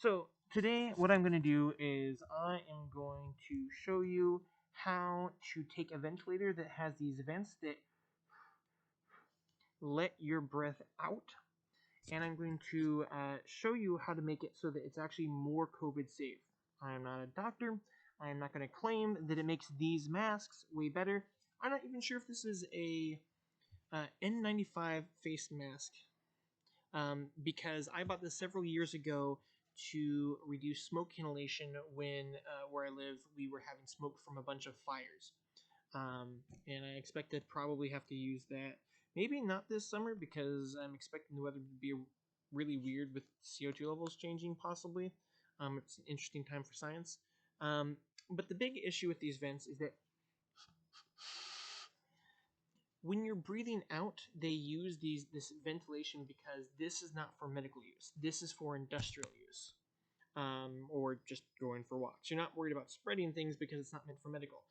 So today what I'm going to do is I am going to show you how to take a ventilator that has these vents that let your breath out, and I'm going to show you how to make it so that it's actually more COVID safe. I am not a doctor. I am not going to claim that it makes these masks way better. I'm not even sure if this is a n-99 face mask, because I bought this several years ago to reduce smoke inhalation when where I live we were having smoke from a bunch of fires. And I expect to probably have to use that. Maybe not this summer because I'm expecting the weather to be really weird with CO2 levels changing possibly. It's an interesting time for science. But the big issue with these vents is that when you're breathing out, they use this ventilation because this is not for medical use. This is for industrial use, or just going for walks. You're not worried about spreading things because it's not meant for medical.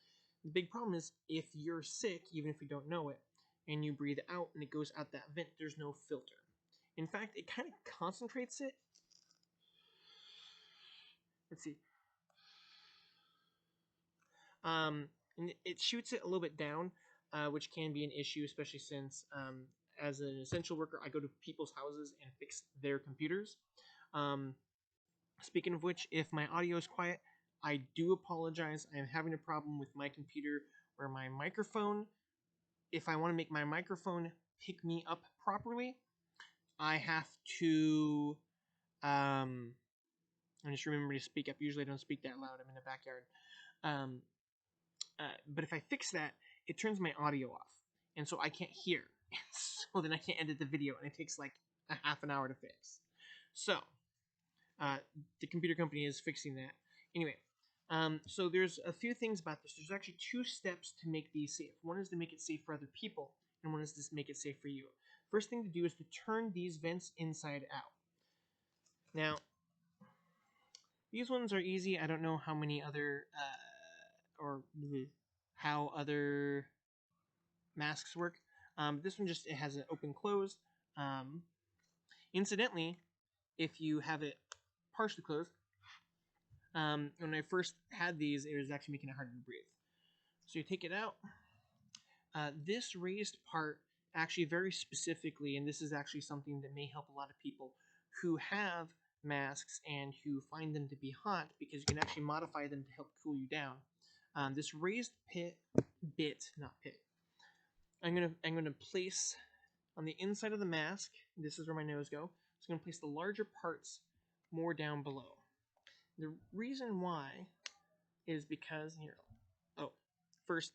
The big problem is if you're sick, even if you don't know it, and you breathe out and it goes out that vent, there's no filter. In fact, it kind of concentrates it. Let's see. And it shoots it a little bit down, which can be an issue, especially since as an essential worker, I go to people's houses and fix their computers. Um, Speaking of which, if my audio is quiet, I do apologize. I am having a problem with my computer where my microphone, if I want to make my microphone pick me up properly, I have to, I just remember to speak up. Usually I don't speak that loud. I'm in the backyard. Um, but if I fix that, it turns my audio off. And so I can't hear. So then I can't edit the video, and it takes like a half an hour to fix. So, the computer company is fixing that. Anyway, so there's a few things about this. There's actually two steps to make these safe. One is to make it safe for other people, and one is to make it safe for you. First thing to do is to turn these vents inside out. Now, these ones are easy. I don't know how many other, or how other masks work. This one just, it has an open close. Incidentally, if you have it partially closed, when I first had these, it was actually making it harder to breathe. So you take it out. This raised part actually very specifically, and this is actually something that may help a lot of people who have masks and who find them to be hot, because you can actually modify them to help cool you down. This raised not pit, I'm gonna place on the inside of the mask. This is where my nose goes. So I'm gonna place the larger parts more down below. The reason why is because here. Oh, first,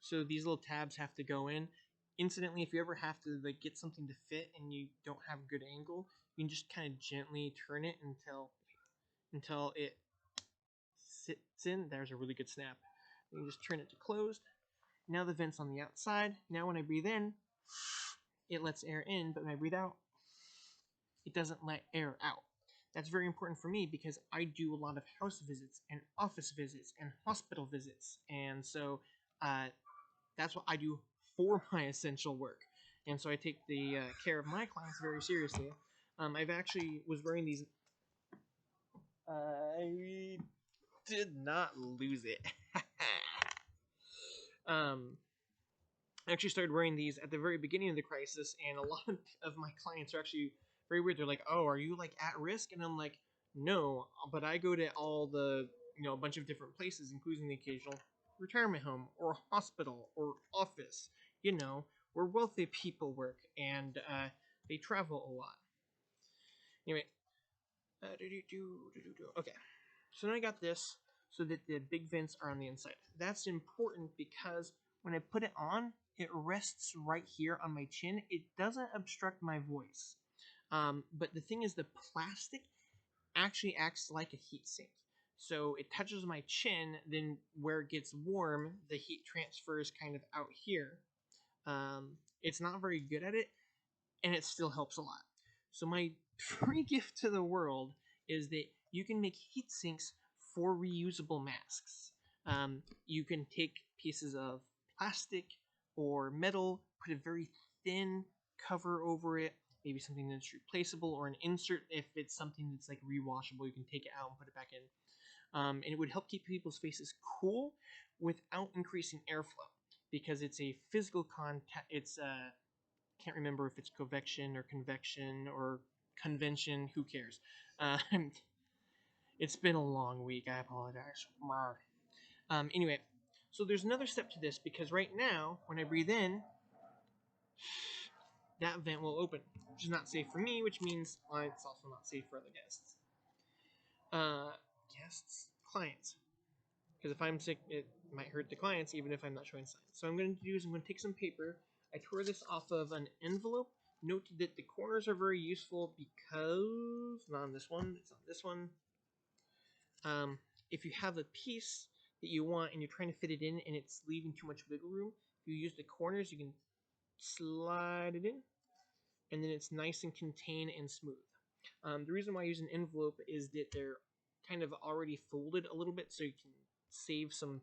so these little tabs have to go in. Incidentally, if you ever have to like get something to fit and you don't have a good angle, you can just kind of gently turn it until it sits in. There's a really good snap. You can just turn it to closed. Now the vent's on the outside. Now when I breathe in, it lets air in, but when I breathe out, it doesn't let air out. That's very important for me because I do a lot of house visits and office visits and hospital visits, and so that's what I do for my essential work. And so I take the care of my clients very seriously. I've actually was wearing these. I did not lose it. I actually started wearing these at the very beginning of the crisis, and a lot of my clients are actually very weird. They're like, "Oh, are you like at risk?" And I'm like, "No, but I go to all the a bunch of different places, including the occasional retirement home or hospital or office. Where wealthy people work, and they travel a lot." Anyway, okay. So now I got this so that the big vents are on the inside. That's important because when I put it on, it rests right here on my chin. It doesn't obstruct my voice. But the thing is, the plastic actually acts like a heat sink. So it touches my chin, then where it gets warm, the heat transfers kind of out here. It's not very good at it, and it still helps a lot. So my free gift to the world is that you can make heat sinks for reusable masks. You can take pieces of plastic or metal, put a very thin cover over it, maybe something that's replaceable, or an insert if it's something that's like rewashable. You can take it out and put it back in. And it would help keep people's faces cool without increasing airflow, because it's a physical contact. It's can't remember if it's convection or convection or convention. Who cares? Uh, it's been a long week. I apologize. Anyway, so there's another step to this, because right now when I breathe in, that vent will open, which is not safe for me, which means it's also not safe for other guests. Clients. Because if I'm sick, it might hurt the clients, even if I'm not showing signs. So what I'm going to do is I'm going to take some paper. I tore this off of an envelope. Note that the corners are very useful because, not on this one, it's on this one. If you have a piece that you want and you're trying to fit it in and it's leaving too much wiggle room, if you use the corners, you can slide it in, and then it's nice and contained and smooth. The reason why I use an envelope is that they're kind of already folded a little bit, so you can save some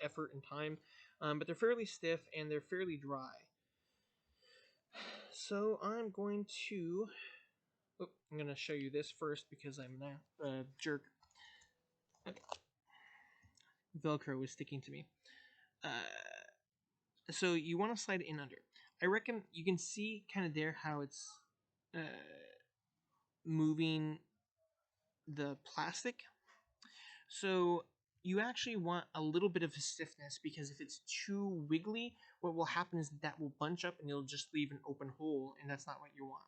effort and time, but they're fairly stiff and they're fairly dry. So I'm going to show you this first because I'm a jerk. Okay. Velcro was sticking to me. So you want to slide it in under. I reckon you can see kind of there how it's moving the plastic. So you actually want a little bit of a stiffness, because if it's too wiggly, what will happen is that will bunch up and you'll just leave an open hole, and that's not what you want.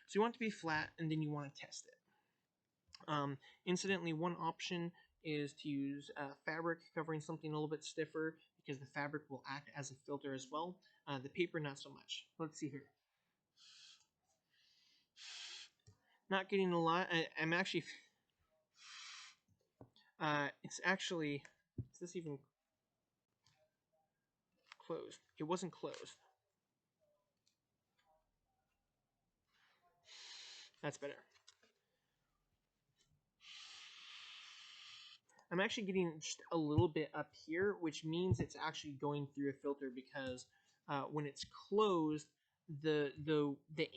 So you want it to be flat, and then you want to test it. Incidentally, one option is to use fabric covering something a little bit stiffer, because the fabric will act as a filter as well. The paper, not so much. Let's see here. Not getting a lot. I'm actually... it's actually... Is this even closed? It wasn't closed. That's better. I'm actually getting just a little bit up here, which means it's actually going through a filter, because when it's closed, the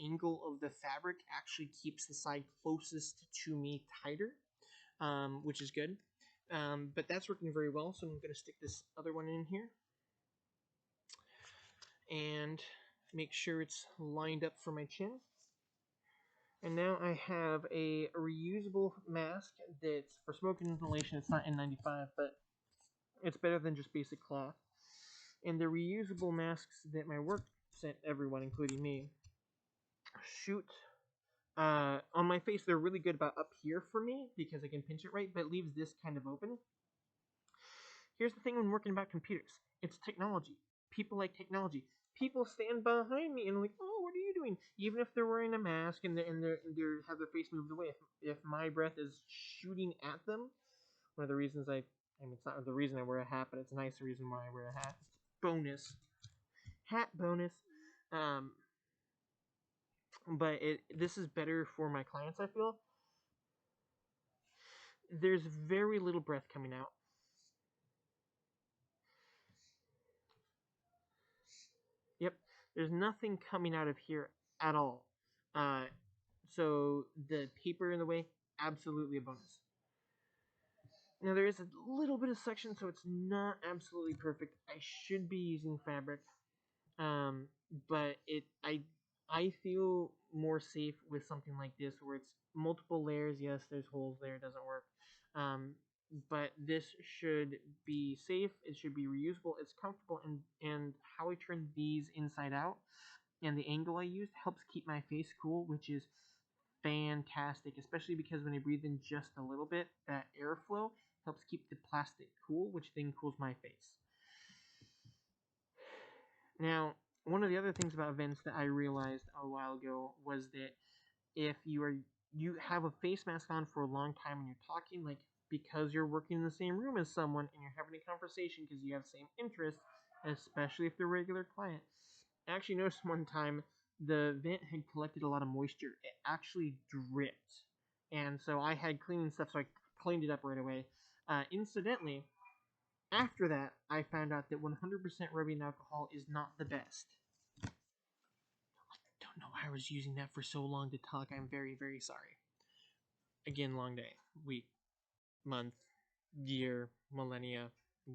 angle of the fabric actually keeps the side closest to me tighter, which is good. But that's working very well, so I'm going to stick this other one in here and make sure it's lined up for my chin. And now I have a reusable mask that's for smoke inhalation. It's not N-95, but it's better than just basic cloth. And the reusable masks that my work sent everyone, including me, shoot on my face. They're really good about up here for me, because I can pinch it right, but it leaves this kind of open. Here's the thing when working about computers. It's technology. People like technology. People stand behind me and like, oh, what are you doing? Even if they're wearing a mask and they have their face moved away. If my breath is shooting at them, one of the reasons it's not the reason I wear a hat, but it's a nice reason why I wear a hat. Bonus. Hat bonus. But this is better for my clients, I feel. There's very little breath coming out. Yep, there's nothing coming out of here at all. So the paper in the way, absolutely a bonus. Now there is a little bit of suction, so it's not absolutely perfect. I should be using fabric, but I feel more safe with something like this, where it's multiple layers. Yes, there's holes there, it doesn't work. But this should be safe, it should be reusable, it's comfortable, and how I turn these inside out and the angle I used helps keep my face cool, which is fantastic, especially because when I breathe in just a little bit, that airflow helps keep the plastic cool, which then cools my face. Now, one of the other things about vents that I realized a while ago was that if you have a face mask on for a long time and you're talking, like because you're working in the same room as someone and you're having a conversation because you have the same interests, especially if they're a regular client. I actually noticed one time the vent had collected a lot of moisture. It actually dripped. And so I had cleaning stuff, so I cleaned it up right away. Incidentally, after that, I found out that 100% rubbing alcohol is not the best. don't know why I was using that for so long to talk. I'm very, very sorry. Again, long day, week, month, year, millennia,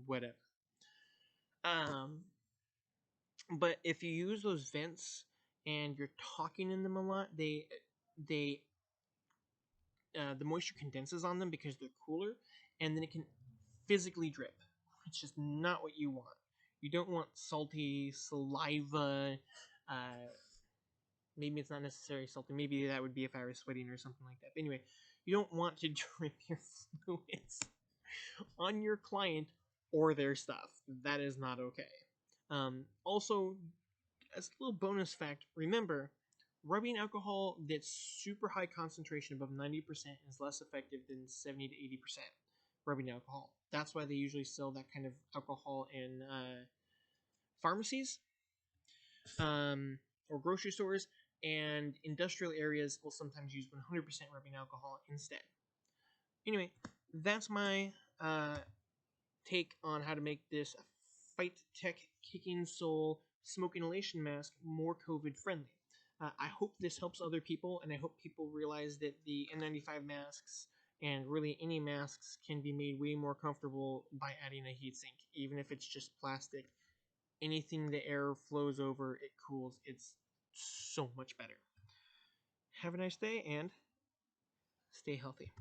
whatever. Um, but if you use those vents and you're talking in them a lot, they the moisture condenses on them because they're cooler, and then it can physically drip. It's just not what you want. You don't want salty saliva. Uh, Maybe it's not necessarily salty. Maybe that would be if I was sweating or something like that. But anyway, you don't want to drip your fluids on your client or their stuff. That is not okay. Also, as a little bonus fact, remember, rubbing alcohol that's super high concentration, above 90%, is less effective than 70 to 80% rubbing alcohol. That's why they usually sell that kind of alcohol in pharmacies or grocery stores, and industrial areas will sometimes use 100% rubbing alcohol instead. Anyway, that's my take on how to make this Fight Tech Kicking Soul smoke inhalation mask more COVID friendly. I hope this helps other people, and I hope people realize that the N95 masks and really any masks can be made way more comfortable by adding a heatsink, even if it's just plastic. Anything the air flows over, it cools. It's so much better. Have a nice day and stay healthy.